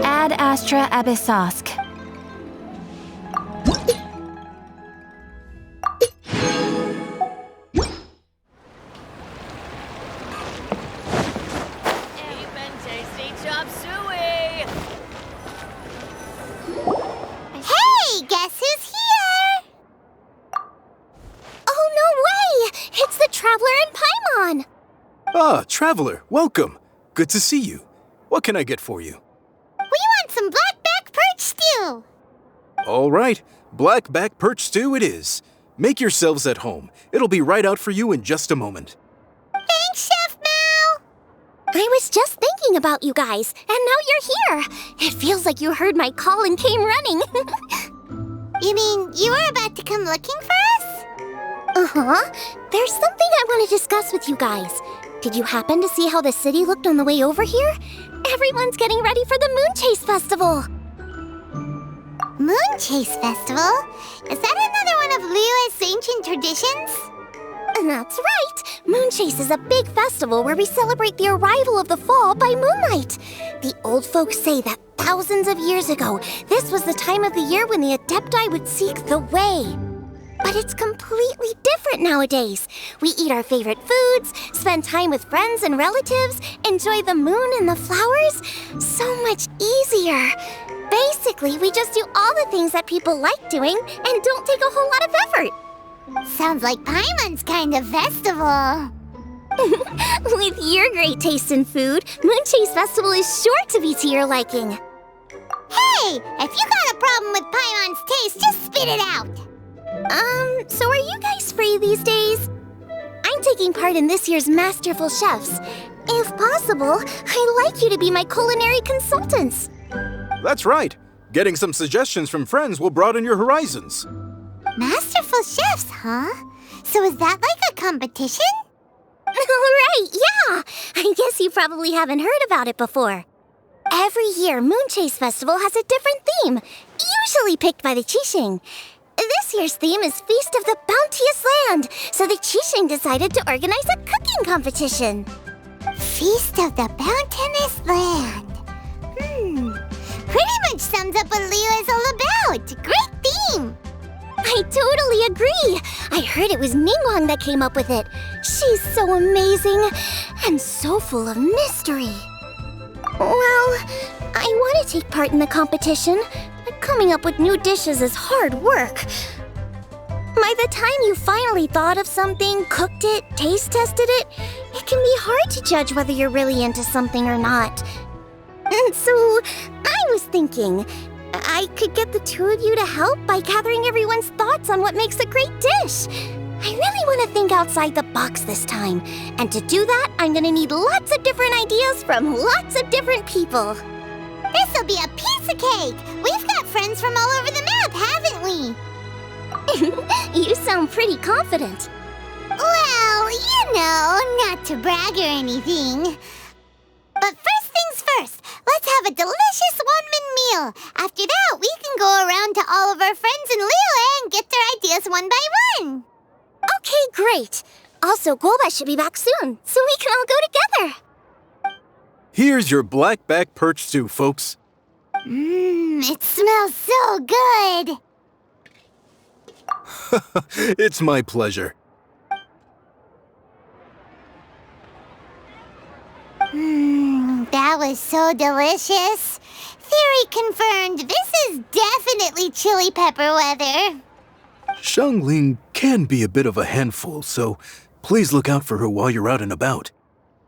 Ad Astra Abyssosk. Hey, guess who's here? Oh, no way! It's the Traveler and Paimon! Ah, Traveler, welcome. Good to see you. What can I get for you? We want some blackback perch stew! All right, blackback perch stew it is. Make yourselves at home. It'll be right out for you in just a moment. Thanks, Chef Mal! I was just thinking about you guys, and now you're here. It feels like you heard my call and came running. You mean you were about to come looking for us? Uh-huh. There's something I want to discuss with you guys. Did you happen to see how the city looked on the way over here? Everyone's getting ready for the Moon Chase Festival. Moon Chase Festival? Is that another one of Liyue's ancient traditions? That's right! Moon Chase is a big festival where we celebrate the arrival of the fall by moonlight. The old folks say that thousands of years ago, this was the time of the year when the Adepti would seek the way. But it's completely different nowadays. We eat our favorite foods, spend time with friends and relatives, enjoy the moon and the flowers. So much easier. Basically, we just do all the things that people like doing and don't take a whole lot of effort. Sounds like Paimon's kind of festival. With your great taste in food, Moon Chase Festival is sure to be to your liking. Hey, if you got a problem with Paimon's taste, just spit it out. So are you guys free these days? I'm taking part in this year's Masterful Chefs. If possible, I'd like you to be my culinary consultants. That's right. Getting some suggestions from friends will broaden your horizons. Masterful Chefs, huh? So is that like a competition? Right, yeah! I guess you probably haven't heard about it before. Every year, Moon Chase Festival has a different theme, usually picked by the Qixing. This year's theme is Feast of the Bounteous Land, so the Qixing decided to organize a cooking competition. Feast of the Bounteous Land. Pretty much sums up what Liyue is all about. Great theme! I totally agree. I heard it was Ningguang that came up with it. She's so amazing and so full of mystery. Well, I want to take part in the competition, but coming up with new dishes is hard work. By the time you finally thought of something, cooked it, taste tested it, it can be hard to judge whether you're really into something or not. And so, I was thinking, I could get the two of you to help by gathering everyone's thoughts on what makes a great dish. I really want to think outside the box this time. And to do that, I'm going to need lots of different ideas from lots of different people. This'll be a piece of cake! We've got friends from all over the map, haven't we? You sound pretty confident. Well, you know, not to brag or anything. But first things first, let's have a delicious one-man meal. After that, we can go around to all of our friends in Liyue and get their ideas one by one. Okay, great. Also, Golba should be back soon, so we can all go together. Here's your blackback perch stew, folks. It smells so good. It's my pleasure. That was so delicious. Theory confirmed, this is definitely chili pepper weather. Xiangling can be a bit of a handful, so please look out for her while you're out and about.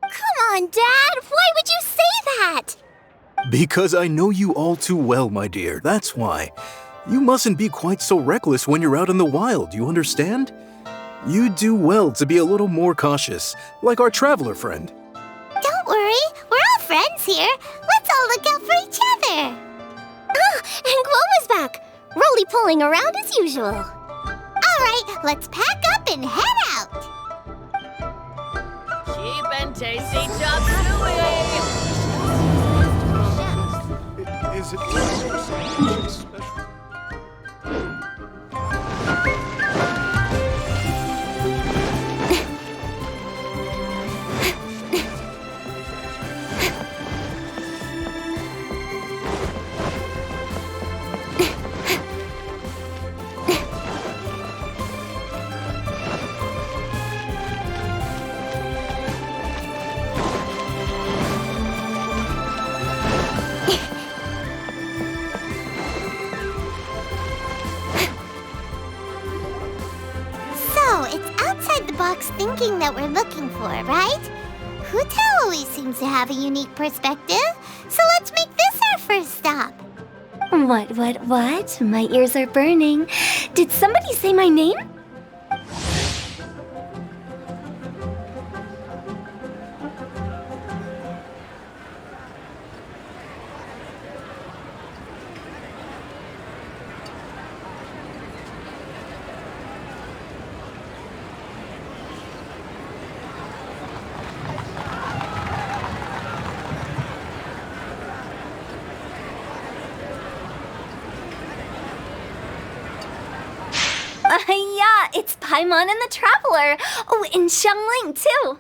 Come on, Dad! Why would you say that? Because I know you all too well, my dear, that's why. You mustn't be quite so reckless when you're out in the wild, you understand? You do well to be a little more cautious, like our traveler friend. Don't worry, we're all friends here. Let's all look out for each other. Ah, and Gloma's back, roly-poling around as usual. All right, let's pack up and head out. Cheap and tasty chop suey! Is it special? Box thinking that we're looking for, right? Hu-Tao always seems to have a unique perspective, so let's make this our first stop. What? My ears are burning. Did somebody say my name? Yeah, it's Paimon and the Traveler. Oh, and Xiangling, too.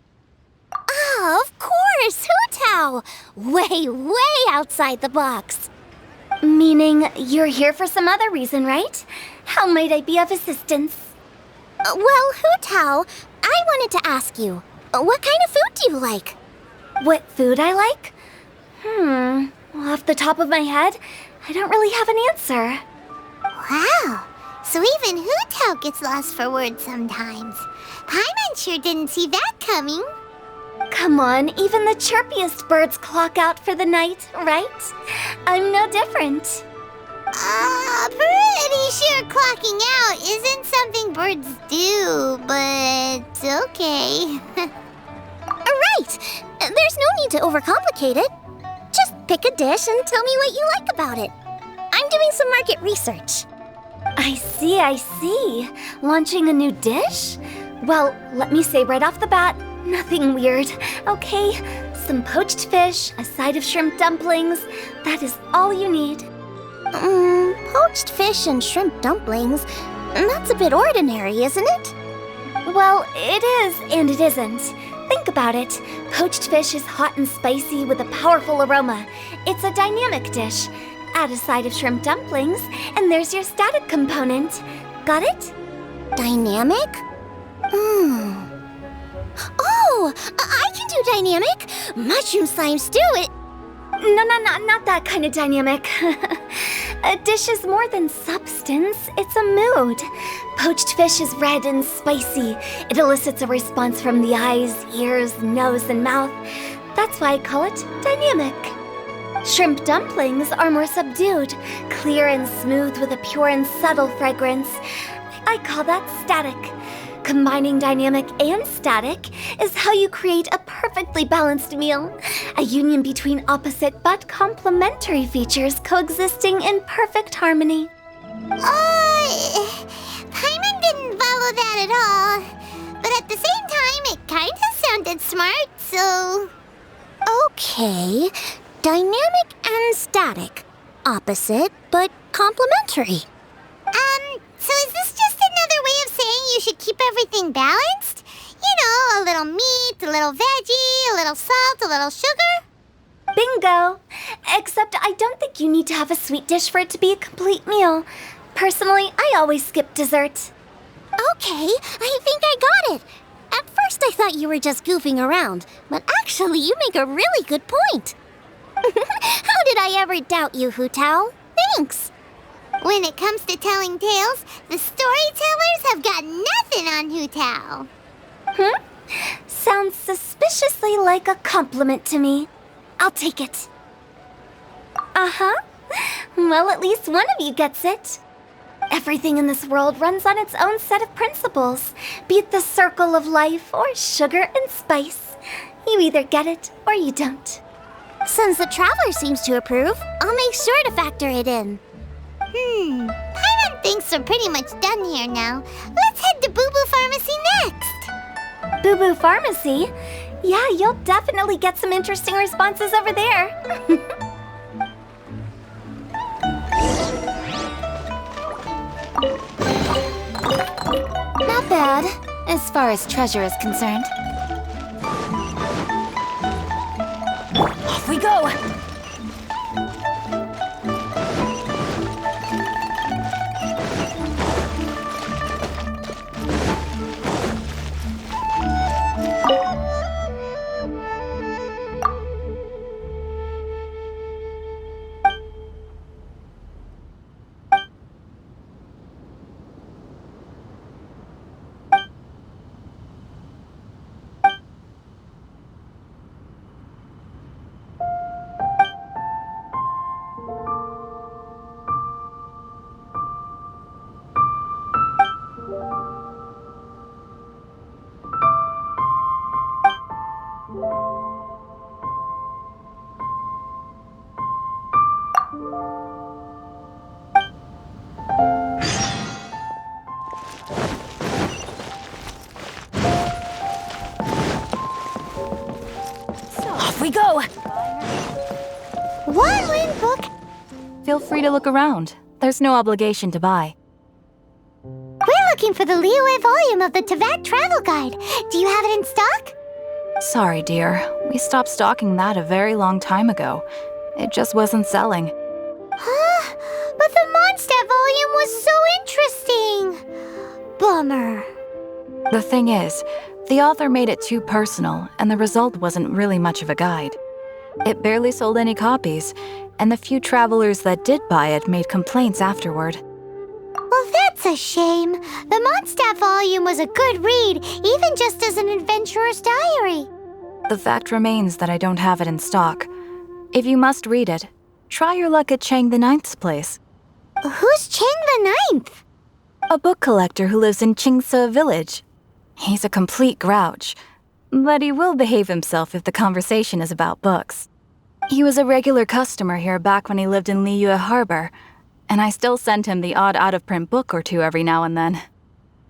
Oh, of course, Hu-Tao. Way outside the box. Meaning you're here for some other reason, right? How might I be of assistance? Well, Hu-Tao, I wanted to ask you, what kind of food do you like? What food I like? Off the top of my head, I don't really have an answer. Wow. So even Hu-Tao gets lost for words sometimes. Paimon sure didn't see that coming. Come on, even the chirpiest birds clock out for the night, right? I'm no different. Pretty sure clocking out isn't something birds do, but okay. Right! There's no need to overcomplicate it. Just pick a dish and tell me what you like about it. I'm doing some market research. I see. Launching a new dish? Well, let me say right off the bat, nothing weird, okay? Some poached fish, a side of shrimp dumplings. That is all you need. Poached fish and shrimp dumplings? That's a bit ordinary, isn't it? Well, it is and it isn't. Think about it. Poached fish is hot and spicy with a powerful aroma. It's a dynamic dish. Add a side of shrimp dumplings, and there's your static component. Got it? Dynamic? Oh, I can do dynamic. Mushroom slime stew it. No, not that kind of dynamic. A dish is more than substance, it's a mood. Poached fish is red and spicy. It elicits a response from the eyes, ears, nose, and mouth. That's why I call it dynamic. Shrimp dumplings are more subdued, clear and smooth with a pure and subtle fragrance. I call that static. Combining dynamic and static is how you create a perfectly balanced meal. A union between opposite but complementary features coexisting in perfect harmony. Paimon didn't follow that at all. But at the same time, it kind of sounded smart, so... Okay, dynamic and static. Opposite, but complementary. So is this just another way of saying you should keep everything balanced? You know, a little meat, a little veggie, a little salt, a little sugar? Bingo! Except I don't think you need to have a sweet dish for it to be a complete meal. Personally, I always skip dessert. Okay, I think I got it. At first I thought you were just goofing around, but actually you make a really good point. How did I ever doubt you, Hu-Tao? Thanks. When it comes to telling tales, the storytellers have got nothing on Hu Tao. Sounds suspiciously like a compliment to me. I'll take it. Uh-huh. Well, at least one of you gets it. Everything in this world runs on its own set of principles, be it the circle of life or sugar and spice. You either get it or you don't. Since the Traveler seems to approve, I'll make sure to factor it in. Paimon thinks we're pretty much done here now. Let's head to Boo Boo Pharmacy next. Boo Boo Pharmacy? Yeah, you'll definitely get some interesting responses over there. Not bad, as far as treasure is concerned. Off we go! Off we go! One win book. Feel free to look around. There's no obligation to buy. We're looking for the Liyue volume of the Teyvat Travel Guide. Do you have it in stock? Sorry, dear. We stopped stocking that a very long time ago. It just wasn't selling. Huh? But the Mondstadt volume was so interesting. Bummer. The thing is, the author made it too personal, and the result wasn't really much of a guide. It barely sold any copies, and the few travelers that did buy it made complaints afterward. Well, that's a shame. The Mondstadt volume was a good read, even just as an adventurer's diary. The fact remains that I don't have it in stock. If you must read it, try your luck at Chang the Ninth's place. Who's Chang the Ninth? A book collector who lives in Qingse village. He's a complete grouch, but he will behave himself if the conversation is about books. He was a regular customer here back when he lived in Liyue Harbor, and I still send him the odd out-of-print book or two every now and then.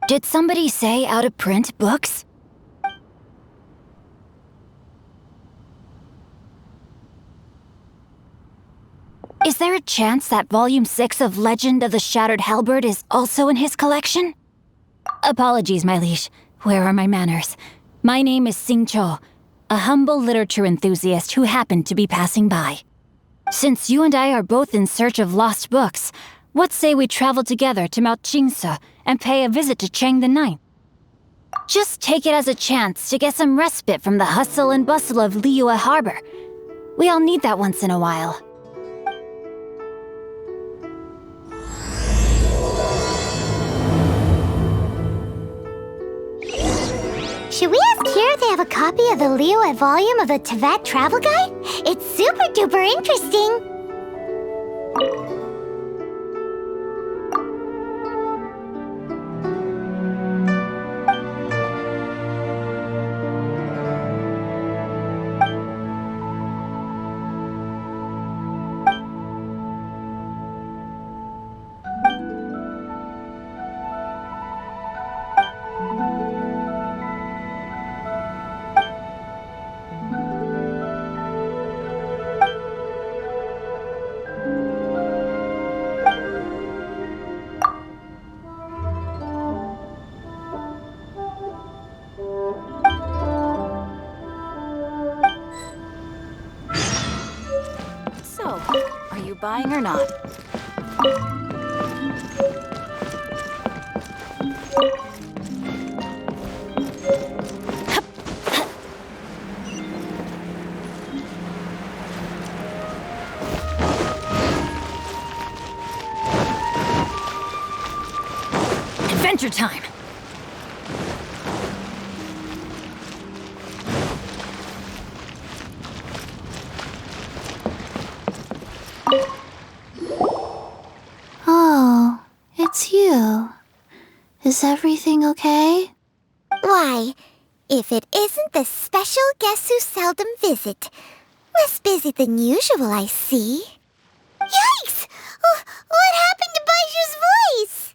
Did somebody say out-of-print books? Is there a chance that Volume 6 of Legend of the Shattered Halberd is also in his collection? Apologies, my liege. Where are my manners? My name is Sing Cho, a humble literature enthusiast who happened to be passing by. Since you and I are both in search of lost books, what say we travel together to Mount Qingse and pay a visit to Chang the Ninth? Just take it as a chance to get some respite from the hustle and bustle of Liyue Harbor. We all need that once in a while. Should we ask here if they have a copy of the Liyue volume of the Teyvat Travel Guide? It's super duper interesting. So, are you buying or not? Adventure time! Oh, it's you. Is everything okay? Why, if it isn't the special guest who seldom visit. Less busy than usual, I see. Yikes! What happened to Baiju's voice?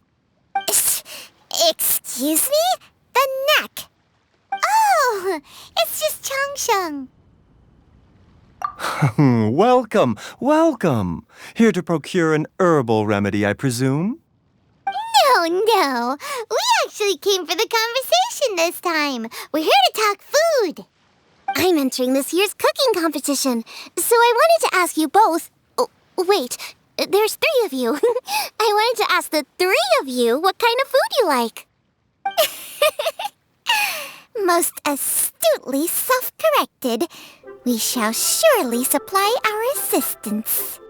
Excuse me? The neck. Oh, it's just Changsheng. Welcome, welcome. Here to procure an herbal remedy, I presume? No. We actually came for the conversation this time. We're here to talk food. I'm entering this year's cooking competition, so I wanted to ask you both... Oh, wait, there's 3 of you. I wanted to ask the 3 of you what kind of food you like. Most astutely self-corrected. We shall surely supply our assistance.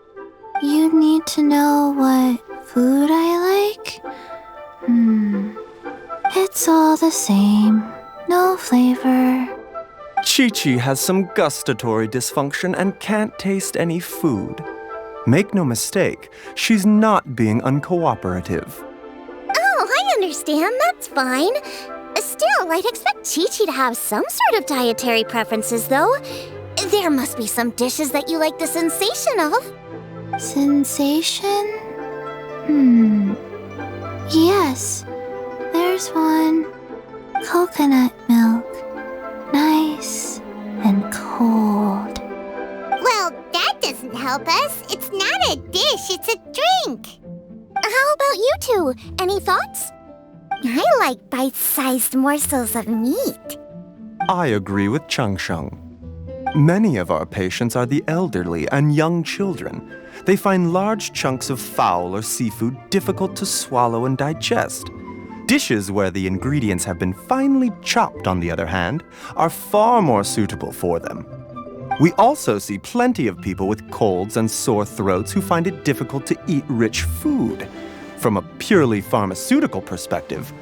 You need to know what food I like? It's all the same. No flavor. Chi-Chi has some gustatory dysfunction and can't taste any food. Make no mistake, she's not being uncooperative. Oh, I understand. That's fine. Still, I'd expect Chi-Chi to have some sort of dietary preferences, though. There must be some dishes that you like the sensation of. Sensation? Yes, there's one. Coconut milk. Nice and cold. Well, that doesn't help us. It's not a dish, it's a drink. How about you two? Any thoughts? I like bite-sized morsels of meat. I agree with Changsheng. Many of our patients are the elderly and young children. They find large chunks of fowl or seafood difficult to swallow and digest. Dishes where the ingredients have been finely chopped, on the other hand, are far more suitable for them. We also see plenty of people with colds and sore throats who find it difficult to eat rich food. From a purely pharmaceutical perspective,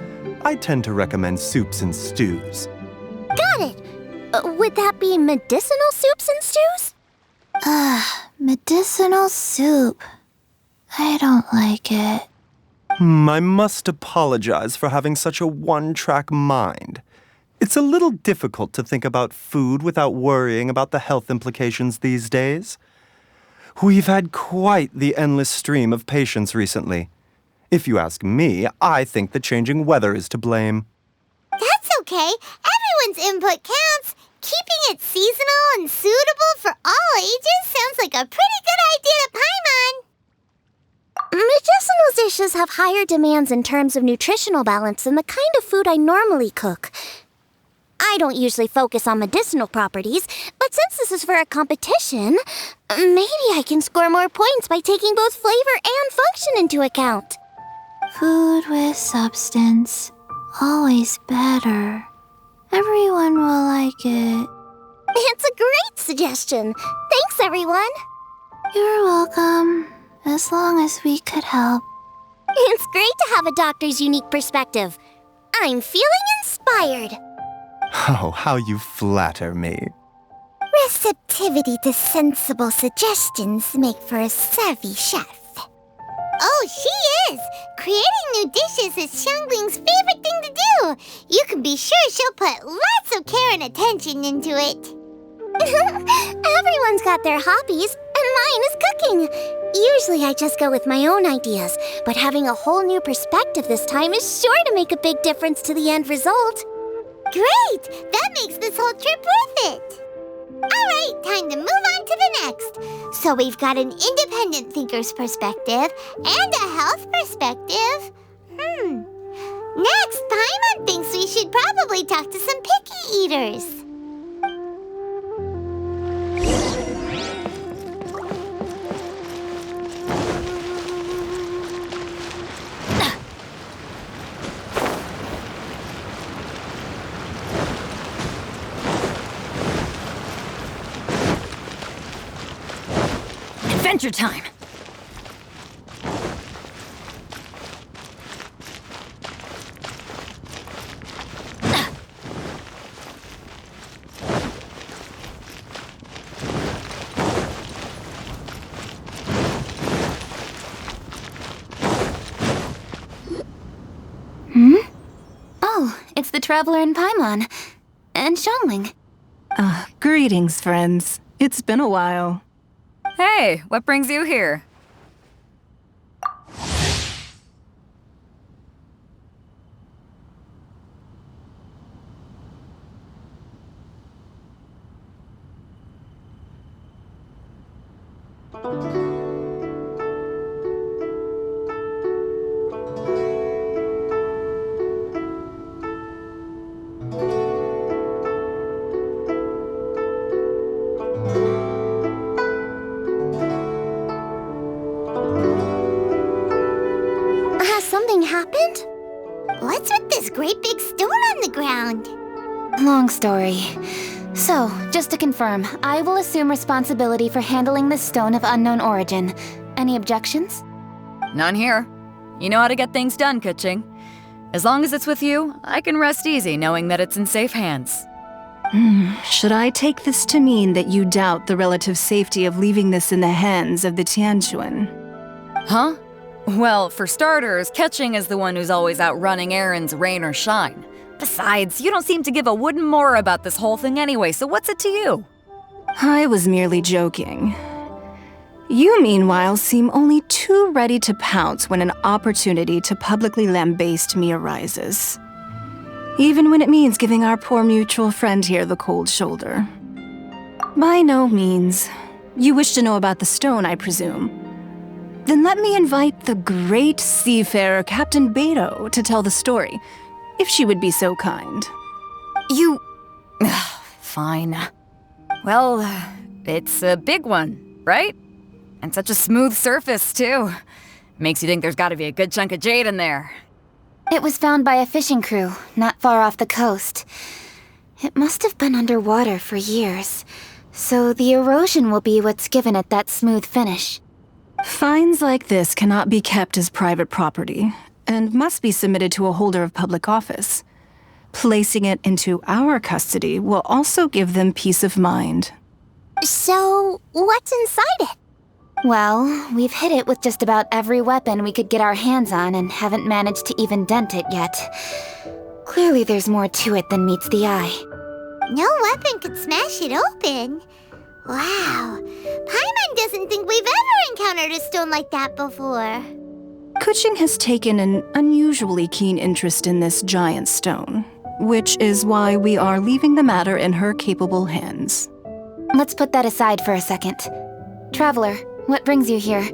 I tend to recommend soups and stews. Got it. Would that be medicinal soups and stews? Medicinal soup. I don't like it. I must apologize for having such a one-track mind. It's a little difficult to think about food without worrying about the health implications these days. We've had quite the endless stream of patients recently. If you ask me, I think the changing weather is to blame. That's okay. Everyone's input counts. Keeping it seasonal and suitable for all ages sounds like a pretty good idea to Paimon. Medicinal dishes have higher demands in terms of nutritional balance than the kind of food I normally cook. I don't usually focus on medicinal properties, but since this is for a competition, maybe I can score more points by taking both flavor and function into account. Food with substance. Always better. Everyone will like it. It's a great suggestion. Thanks, everyone. You're welcome. As long as we could help. It's great to have a doctor's unique perspective. I'm feeling inspired. Oh, how you flatter me. Receptivity to sensible suggestions make for a savvy chef. Oh, she is! Creating new dishes is Xiangling's favorite thing to do. You can be sure she'll put lots of care and attention into it. Everyone's got their hobbies, and mine is cooking. Usually I just go with my own ideas, but having a whole new perspective this time is sure to make a big difference to the end result. Great! That makes this whole trip worth it! Alright, time to move on to the next. So we've got an independent thinker's perspective and a health perspective. Next, Paimon thinks we should probably talk to some picky eaters. Adventure time! Oh, it's the Traveler in Paimon. And Xiangling. Greetings, friends. It's been a while. Hey, what brings you here? Has something happened? What's with this great big stone on the ground? Long story. So, just to confirm, I will assume responsibility for handling this stone of unknown origin. Any objections? None here. You know how to get things done, Kuching. As long as it's with you, I can rest easy knowing that it's in safe hands. Should I take this to mean that you doubt the relative safety of leaving this in the hands of the Tianquan? Huh? Well, for starters, Kuching is the one who's always out running errands, rain or shine. Besides, you don't seem to give a wooden more about this whole thing anyway, so what's it to you? I was merely joking. You, meanwhile, seem only too ready to pounce when an opportunity to publicly lambaste me arises. Even when it means giving our poor mutual friend here the cold shoulder. By no means. You wish to know about the stone, I presume. Then let me invite the great seafarer Captain Beto to tell the story, if she would be so kind. You... Fine. Well, it's a big one, right? And such a smooth surface, too. Makes you think there's gotta be a good chunk of jade in there. It was found by a fishing crew, not far off the coast. It must have been underwater for years, so the erosion will be what's given it that smooth finish. Finds like this cannot be kept as private property, and must be submitted to a holder of public office. Placing it into our custody will also give them peace of mind. So, what's inside it? Well, we've hit it with just about every weapon we could get our hands on and haven't managed to even dent it yet. Clearly there's more to it than meets the eye. No weapon could smash it open. Wow. Paimon doesn't think we've ever encountered a stone like that before. Kuching has taken an unusually keen interest in this giant stone, which is why we are leaving the matter in her capable hands. Let's put that aside for a second. Traveler, what brings you here?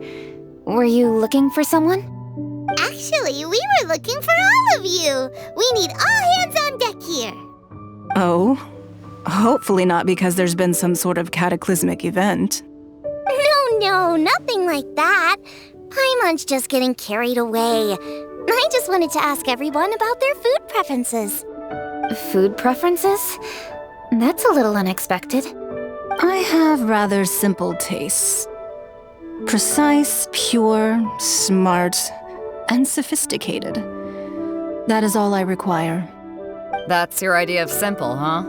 Were you looking for someone? Actually, we were looking for all of you. We need all hands on deck here. Oh? Hopefully not because there's been some sort of cataclysmic event. No, nothing like that. Paimon's just getting carried away. I just wanted to ask everyone about their food preferences. Food preferences? That's a little unexpected. I have rather simple tastes. Precise, pure, smart, and sophisticated. That is all I require. That's your idea of simple, huh?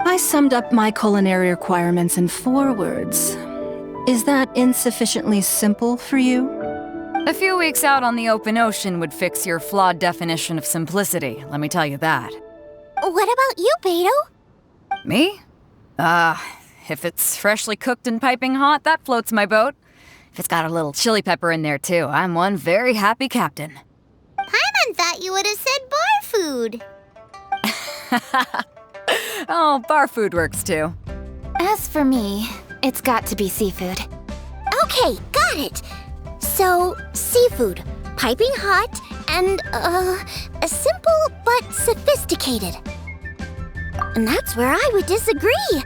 I summed up my culinary requirements in 4 words. Is that insufficiently simple for you? A few weeks out on the open ocean would fix your flawed definition of simplicity, let me tell you that. What about you, Beto? Me? If it's freshly cooked and piping hot, that floats my boat. If it's got a little chili pepper in there too, I'm one very happy captain. Paimon thought you would have said bar food. Oh, bar food works too. As for me, it's got to be seafood. Okay, got it. So, seafood, piping hot, and, simple but sophisticated. And that's where I would disagree.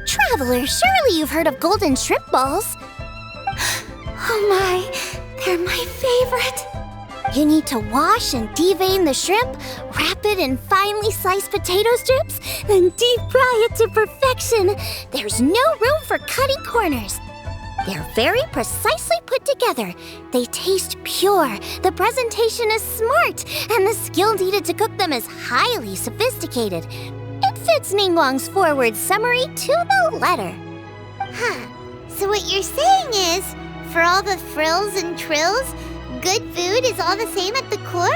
Traveler, surely you've heard of golden shrimp balls. Oh my, they're my favorite. You need to wash and devein the shrimp, wrap it in finely sliced potato strips, then deep fry it to perfection. There's no room for cutting corners. They're very precisely put together. They taste pure, the presentation is smart, and the skill needed to cook them is highly sophisticated. It fits Ningguang's forward summary to the letter. Huh. So what you're saying is, for all the frills and trills, good food is all the same at the core?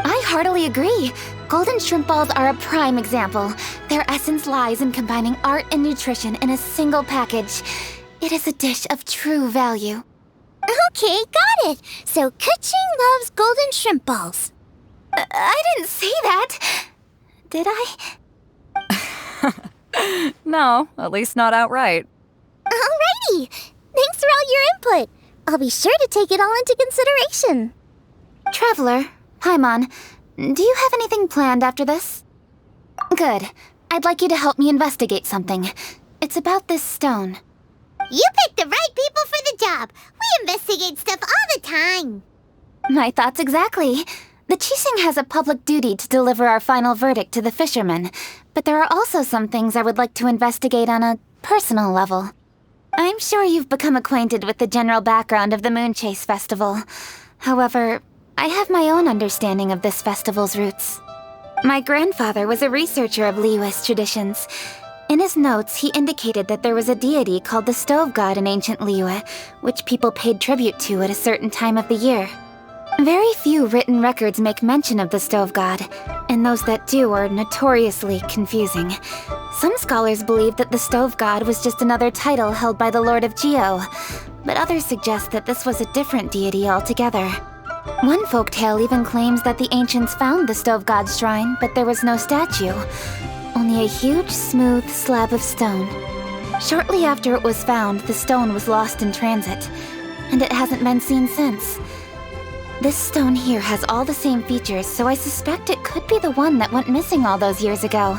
I heartily agree. Golden shrimp balls are a prime example. Their essence lies in combining art and nutrition in a single package. It is a dish of true value. Okay, got it. So Kuching loves golden shrimp balls. I didn't say that. Did I? No, at least not outright. Alrighty. Thanks for all your input. I'll be sure to take it all into consideration. Traveler, Paimon, do you have anything planned after this? Good. I'd like you to help me investigate something. It's about this stone. You picked the right people for the job. We investigate stuff all the time. My thoughts exactly. The Qixing has a public duty to deliver our final verdict to the fishermen, but there are also some things I would like to investigate on a personal level. I'm sure you've become acquainted with the general background of the Moon Chase Festival. However, I have my own understanding of this festival's roots. My grandfather was a researcher of Liyue's traditions. In his notes, he indicated that there was a deity called the Stove God in ancient Liyue, which people paid tribute to at a certain time of the year. Very few written records make mention of the Stove God, and those that do are notoriously confusing. Some scholars believe that the Stove God was just another title held by the Lord of Geo, but others suggest that this was a different deity altogether. One folktale even claims that the ancients found the Stove God's shrine, but there was no statue, only a huge, smooth slab of stone. Shortly after it was found, the stone was lost in transit, and it hasn't been seen since. This stone here has all the same features, so I suspect it could be the one that went missing all those years ago.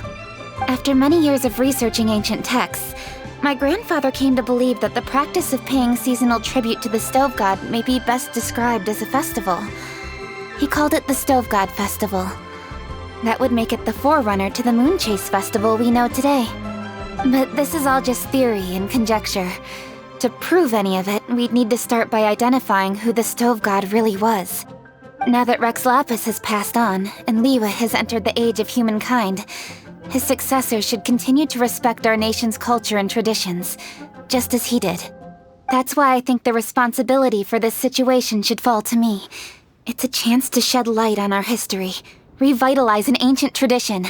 After many years of researching ancient texts, my grandfather came to believe that the practice of paying seasonal tribute to the Stove God may be best described as a festival. He called it the Stove God Festival. That would make it the forerunner to the Moon Chase Festival we know today. But this is all just theory and conjecture. To prove any of it, we'd need to start by identifying who the Stove God really was. Now that Rex Lapis has passed on, and Liyue has entered the age of humankind, his successor should continue to respect our nation's culture and traditions, just as he did. That's why I think the responsibility for this situation should fall to me. It's a chance to shed light on our history, revitalize an ancient tradition,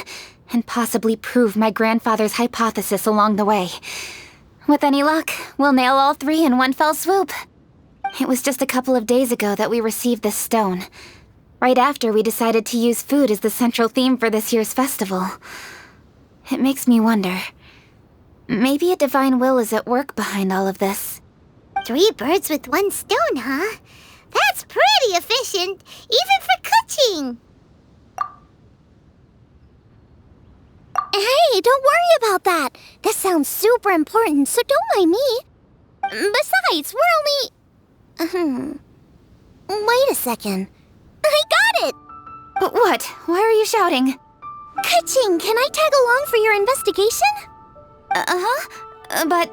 and possibly prove my grandfather's hypothesis along the way. With any luck, we'll nail all three in one fell swoop. It was just a couple of days ago that we received this stone. Right after we decided to use food as the central theme for this year's festival. It makes me wonder. Maybe a divine will is at work behind all of this. 3 birds with 1 stone, huh? That's pretty efficient, even for Kuching. Hey, don't worry about that. This sounds super important, so don't mind me. Besides, we're only... Wait a second. I got it! What? Why are you shouting? Kuching, can I tag along for your investigation? But...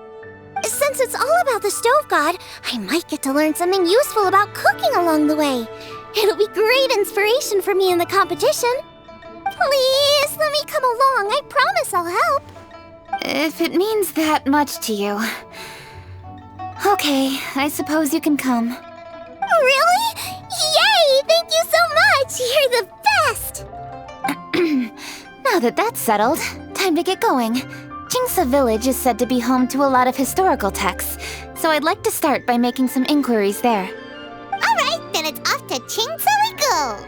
Since it's all about the Stove God, I might get to learn something useful about cooking along the way. It'll be great inspiration for me in the competition. Please, let me come along. I promise I'll help. If it means that much to you... Okay, I suppose you can come. Really? Yay! Thank you so much! You're the best! Now that that's settled, time to get going. Jingsa Village is said to be home to a lot of historical texts, so I'd like to start by making some inquiries there. Alright, then it's off to Jingsa we go!